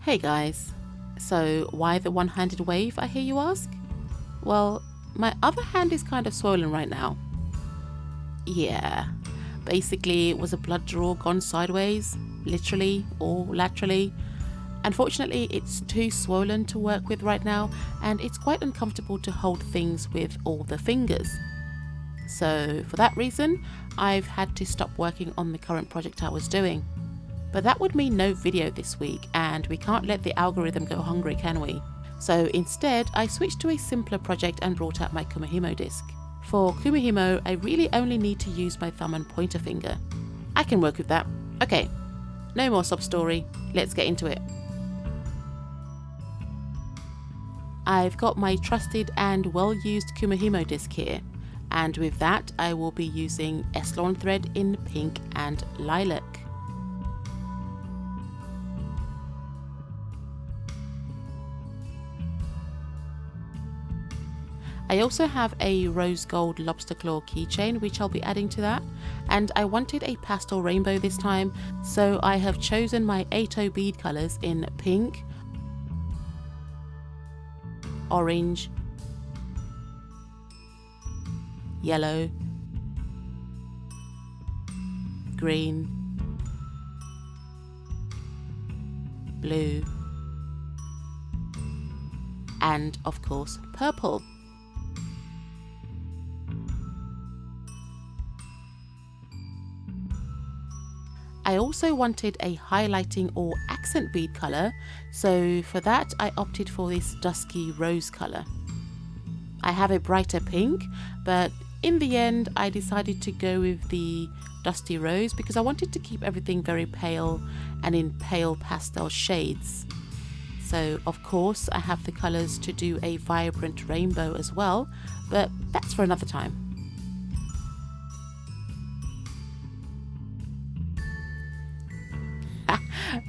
Hey guys, so why the one-handed wave, I hear you ask? Well, my other hand is kind of swollen right now. Yeah, basically it was a blood draw gone sideways, literally or laterally. Unfortunately, it's too swollen to work with right now, and it's quite uncomfortable to hold things with all the fingers. So for that reason, I've had to stop working on the current project I was doing. But that would mean no video this week, and we can't let the algorithm go hungry, can we? So instead, I switched to a simpler project and brought out my Kumihimo Disk. For Kumihimo, I really only need to use my thumb and pointer finger. I can work with that. Okay, no more sob story, let's get into it. I've got my trusted and well-used Kumihimo Disk here, and with that I will be using S-Lon thread in pink and lilac. I also have a rose gold lobster claw keychain which I'll be adding to that, and I wanted a pastel rainbow this time, so I have chosen my 80 bead colours in pink, orange, yellow, green, blue, and of course purple. I also wanted a highlighting or accent bead colour, so for that I opted for this Dusky rose colour. I have a brighter pink, but in the end I decided to go with the Dusty Rose because I wanted to keep everything very pale and in pale pastel shades. So of course I have the colours to do a vibrant rainbow as well, but that's for another time.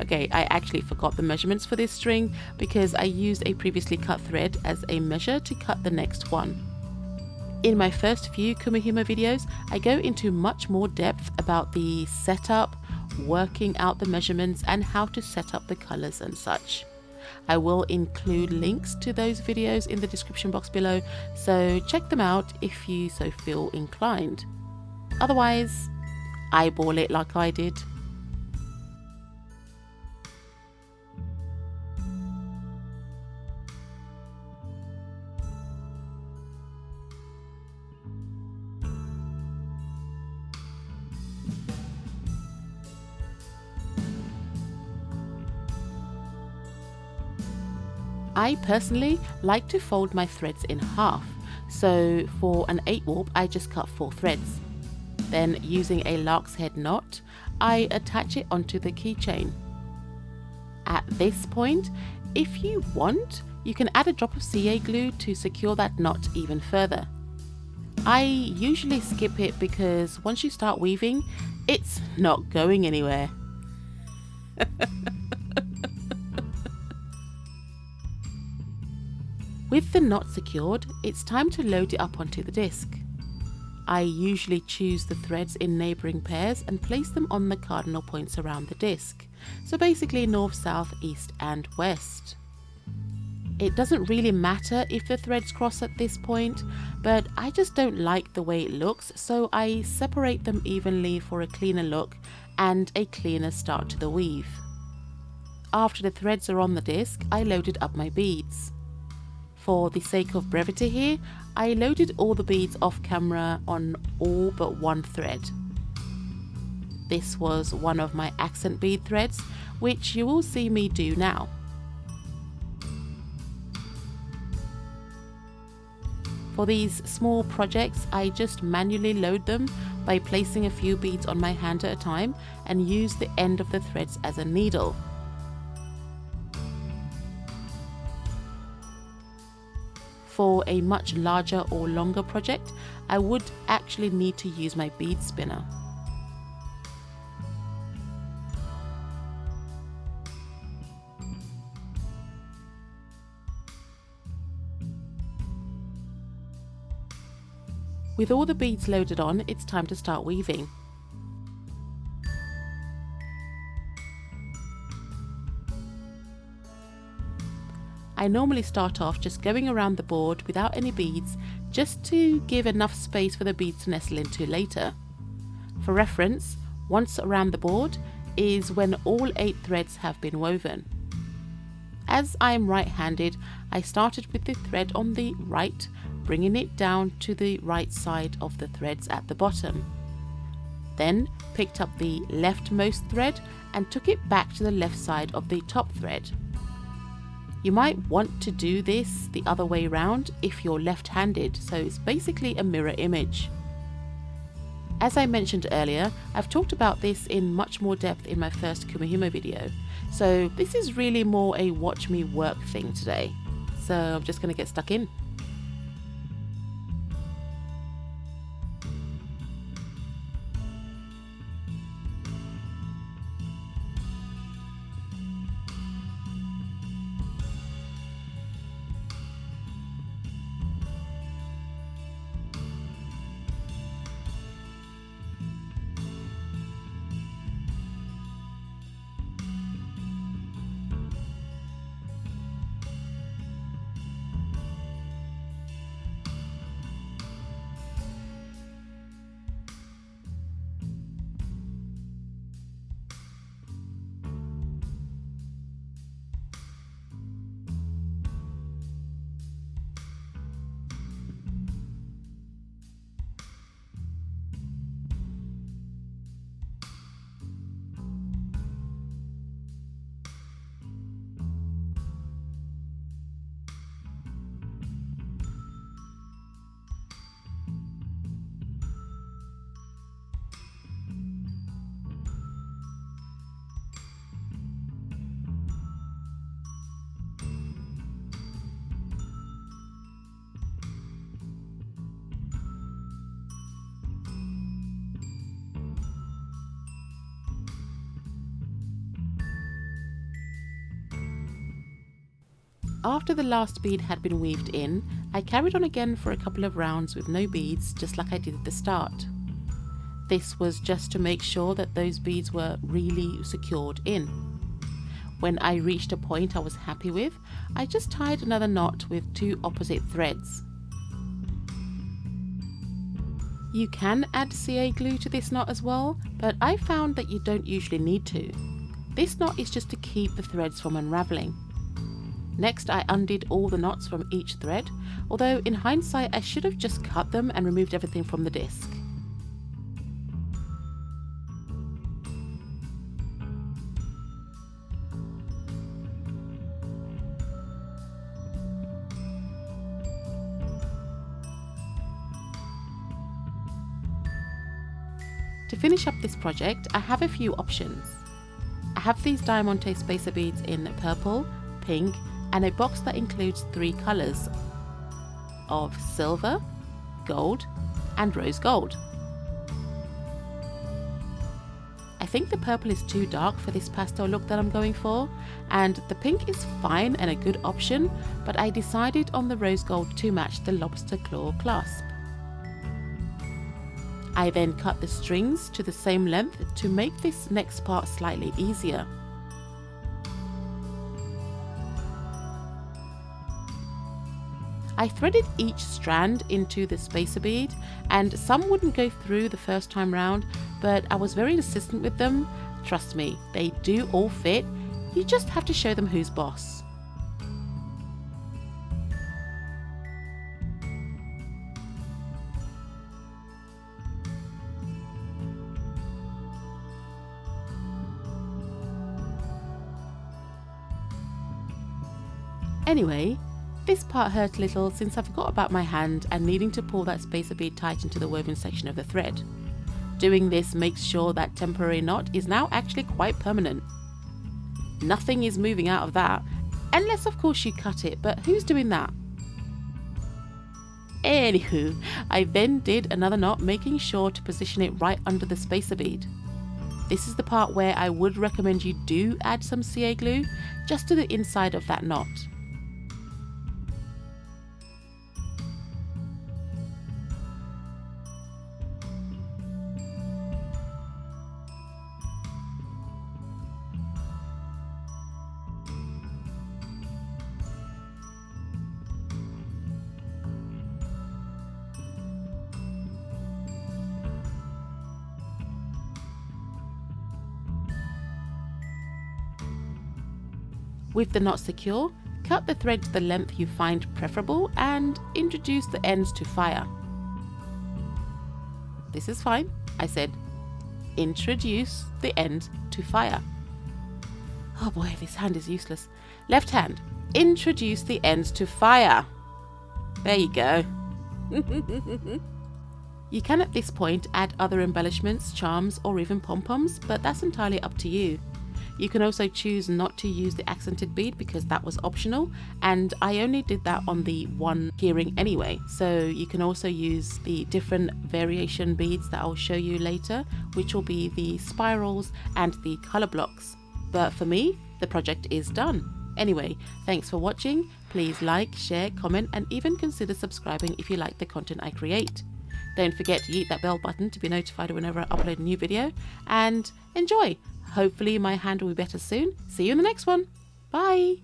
Okay, I actually forgot the measurements for this string because I used a previously cut thread as a measure to cut the next one. In my first few Kumihimo videos, I go into much more depth about the setup, working out the measurements and how to set up the colours and such. I will include links to those videos in the description box below, so check them out if you so feel inclined. Otherwise, eyeball it like I did. I personally like to fold my threads in half, so for an 8 warp I just cut 4 threads. Then using a lark's head knot, I attach it onto the keychain. At this point, if you want, you can add a drop of CA glue to secure that knot even further. I usually skip it because once you start weaving, it's not going anywhere. With the knot secured, it's time to load it up onto the disc. I usually choose the threads in neighbouring pairs and place them on the cardinal points around the disc, so basically north, south, east and west. It doesn't really matter if the threads cross at this point, but I just don't like the way it looks, so I separate them evenly for a cleaner look and a cleaner start to the weave. After the threads are on the disc, I loaded up my beads. For the sake of brevity here, I loaded all the beads off camera on all but one thread. This was one of my accent bead threads, which you will see me do now. For these small projects, I just manually load them by placing a few beads on my hand at a time and use the end of the threads as a needle. For a much larger or longer project, I would actually need to use my bead spinner. With all the beads loaded on, it's time to start weaving. I normally start off just going around the board without any beads, just to give enough space for the beads to nestle into later. For reference, once around the board is when all 8 threads have been woven. As I am right-handed, I started with the thread on the right, bringing it down to the right side of the threads at the bottom. Then picked up the leftmost thread and took it back to the left side of the top thread. You might want to do this the other way round if you're left-handed, so it's basically a mirror image. As I mentioned earlier, I've talked about this in much more depth in my first Kumihimo video, so this is really more a watch me work thing today. So I'm just going to get stuck in. After the last bead had been weaved in, I carried on again for a couple of rounds with no beads, just like I did at the start. This was just to make sure that those beads were really secured in. When I reached a point I was happy with, I just tied another knot with 2 opposite threads. You can add CA glue to this knot as well, but I found that you don't usually need to. This knot is just to keep the threads from unraveling. Next, I undid all the knots from each thread, although in hindsight I should have just cut them and removed everything from the disc. To finish up this project, I have a few options. I have these diamante spacer beads in purple, pink, and a box that includes 3 colours of silver, gold, and rose gold. I think the purple is too dark for this pastel look that I'm going for, and the pink is fine and a good option, but I decided on the rose gold to match the lobster claw clasp. I then cut the strings to the same length to make this next part slightly easier. I threaded each strand into the spacer bead, and some wouldn't go through the first time round, but I was very insistent with them. Trust me, they do all fit, you just have to show them who's boss. Anyway, this part hurt a little since I forgot about my hand and needing to pull that spacer bead tight into the woven section of the thread. Doing this makes sure that temporary knot is now actually quite permanent. Nothing is moving out of that, unless of course you cut it, but who's doing that? Anywho, I then did another knot, making sure to position it right under the spacer bead. This is the part where I would recommend you do add some CA glue, just to the inside of that knot. With the knot secure, cut the thread to the length you find preferable and introduce the ends to fire. This is fine, I said. Introduce the end to fire. Oh boy, this hand is useless. Left hand, introduce the ends to fire. There you go. You can at this point add other embellishments, charms, or even pom-poms, but that's entirely up to you. You can also choose not to use the accented bead because that was optional, and I only did that on the one keyring anyway. So you can also use the different variation beads that I'll show you later, which will be the spirals and the color blocks. But for me, the project is done. Anyway, thanks for watching. Please like, share, comment, and even consider subscribing if you like the content I create. Don't forget to hit that bell button to be notified whenever I upload a new video, and enjoy! Hopefully my hand will be better soon. See you in the next one. Bye!